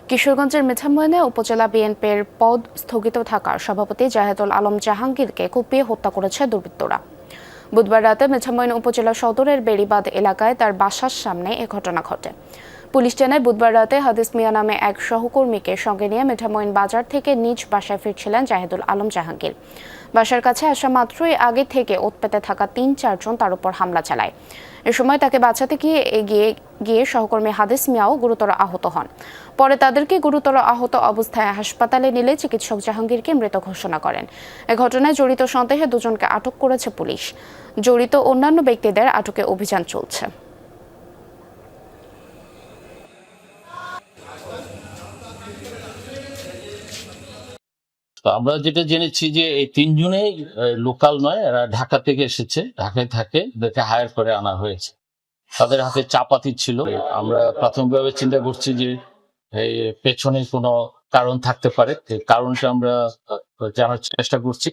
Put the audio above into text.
কিশোরগঞ্জের মিঠামইনে উপজেলা বিএনপির পদ স্থগিত থাকার সভাপতি জাহেদুল আলম জাহাঙ্গীরকে কুপিয়ে হত্যা করেছে দুর্বৃত্তরা। বুধবার রাতে মিঠামইন উপজেলা সদরের বেড়িবাঁধ এলাকায় তার বাসার সামনে এ ঘটনা ঘটে। পুলিশ জানায়, বুধবার রাতে হাদিস মিয়া নামে এক সহকর্মীকে সঙ্গে নিয়ে মিঠামইন বাজার থেকে নিজ বাসায় ফিরছিলেন জাহেদুল আলম জাহাঙ্গীর। বাসার কাছে আসা মাত্রই আগে থেকে ওৎপেতে থাকা ৩-৪ জন তার উপর হামলা চালায়। এ সময় তাকে বাঁচাতে গিয়ে এগিয়ে গিয়ে সহকর্মী হাদিস মিয়াও গুরুতর আহত হন। পরে তাদেরকে গুরুতর আহত অবস্থায় হাসপাতালে নিলে চিকিৎসক জাহাঙ্গীরকে মৃত ঘোষণা করেন। এ ঘটনায় জড়িত সন্দেহে দুজনকে আটক করেছে পুলিশ। জড়িত অন্যান্য ব্যক্তিদের আটকে অভিযান চলছে। তো আমরা যেটা জেনেছি যে এই তিনজনেই লোকাল নয়, এরা ঢাকা থেকে এসেছে, ঢাকায় থাকে, এদেরকে হায়ার করে আনা হয়েছে। তাদের হাতে চাপাতি ছিল। আমরা প্রাথমিকভাবে চিন্তা করছি যে এই পেছনে কোনো কারণ থাকতে পারে, কারণটা আমরা জানার চেষ্টা করছি।